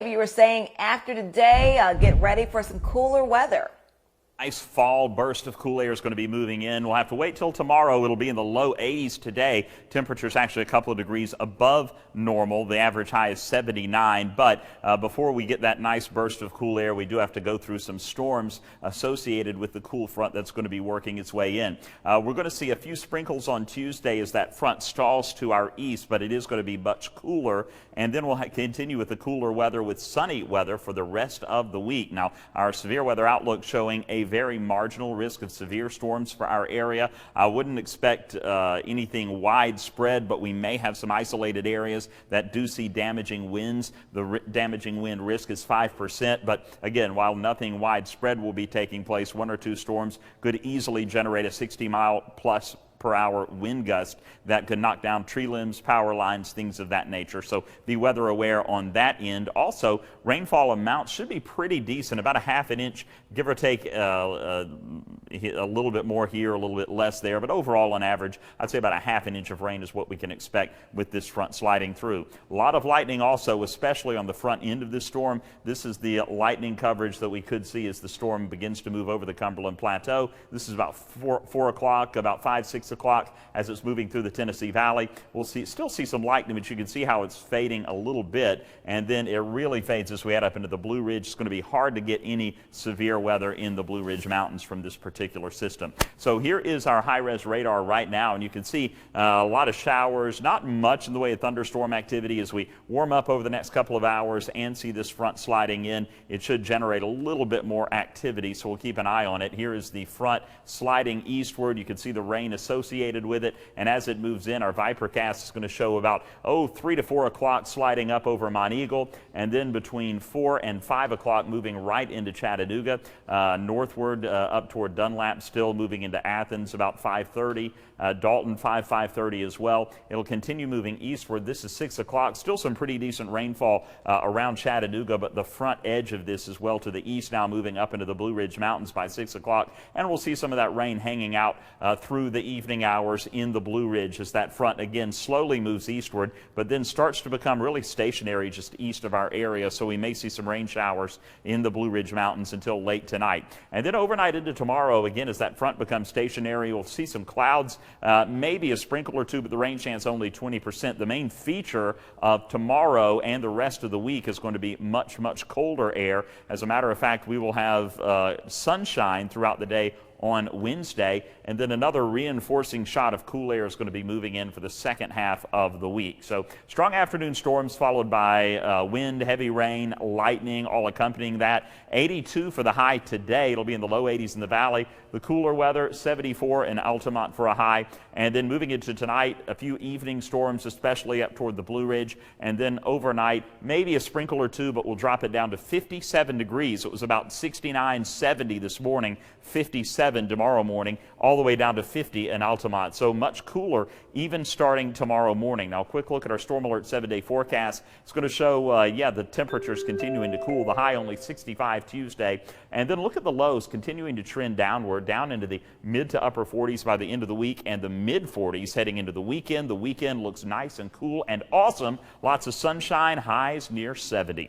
You were saying after today, get ready for some cooler weather. Nice fall burst of cool air is going to be moving in. We'll have to wait till tomorrow. It'll be in the low 80s today. Temperatures actually a couple of degrees above normal. The average high is 79. But before we get that nice burst of cool air, we do have to go through some storms associated with the cool front that's going to be working its way in. We're going to see a few sprinkles on Tuesday as that front stalls to our east, but it is going to be much cooler. And then we'll continue with the cooler weather with sunny weather for the rest of the week. Now, our severe weather outlook showing a very marginal risk of severe storms for our area. I wouldn't expect anything widespread, but we may have some isolated areas that do see damaging winds. The damaging wind risk is 5%, but again, while nothing widespread will be taking place, one or two storms could easily generate a 60-mile-plus per hour wind gust that could knock down tree limbs, power lines, things of that nature. So be weather aware on that end. Also, rainfall amounts should be pretty decent, about a half an inch, give or take a little bit more here, a little bit less there. But overall, on average, I'd say about a half an inch of rain is what we can expect with this front sliding through. A lot of lightning also, especially on the front end of this storm. This is the lightning coverage that we could see as the storm begins to move over the Cumberland Plateau. This is about 4 o'clock, about 5, 6 o'clock as it's moving through the Tennessee Valley. We'll still see some lightning, but you can see how it's fading a little bit, and then it really fades as we head up into the Blue Ridge. It's going to be hard to get any severe weather in the Blue Ridge Mountains from this particular system. So here is our high-res radar right now, and you can see a lot of showers, not much in the way of thunderstorm activity as we warm up over the next couple of hours and see this front sliding in. It should generate a little bit more activity, so we'll keep an eye on it. Here is the front sliding eastward. You can see the rain associated with it, and as it moves in, our Vipercast is going to show about 3 to 4 o'clock sliding up over Mont Eagle, and then between 4 and 5 o'clock moving right into Chattanooga, northward up toward Dunlap, still moving into Athens about 5:30, Dalton 5:30 as well. It'll continue moving eastward. This is 6 o'clock. Still some pretty decent rainfall around Chattanooga, but the front edge of this as well to the east now moving up into the Blue Ridge Mountains by 6 o'clock, and we'll see some of that rain hanging out through the evening hours in the Blue Ridge as that front again slowly moves eastward, but then starts to become really stationary just east of our area. So we may see some rain showers in the Blue Ridge Mountains until late tonight. And then overnight into tomorrow, again, as that front becomes stationary, we'll see some clouds, maybe a sprinkle or two, but the rain chance only 20%. The main feature of tomorrow and the rest of the week is going to be much, much colder air. As a matter of fact, we will have sunshine throughout the day on Wednesday, and then another reinforcing shot of cool air is going to be moving in for the second half of the week. So strong afternoon storms followed by wind, heavy rain, lightning, all accompanying that. 82 for the high today. It'll be in the low 80s in the valley. The cooler weather, 74 in Altamont for a high. And then moving into tonight, a few evening storms, especially up toward the Blue Ridge. And then overnight, maybe a sprinkle or two, but we'll drop it down to 57 degrees. It was about 69, 70 this morning, 57 tomorrow morning, all the way down to 50 in Altamont. So much cooler even starting tomorrow morning. Now, a quick look at our Storm Alert 7-day forecast. It's going to show, the temperatures continuing to cool. The high only 65 Tuesday. And then look at the lows continuing to trend downward, down into the mid to upper 40s by the end of the week and the mid 40s heading into the weekend. The weekend looks nice and cool and awesome. Lots of sunshine, highs near 70.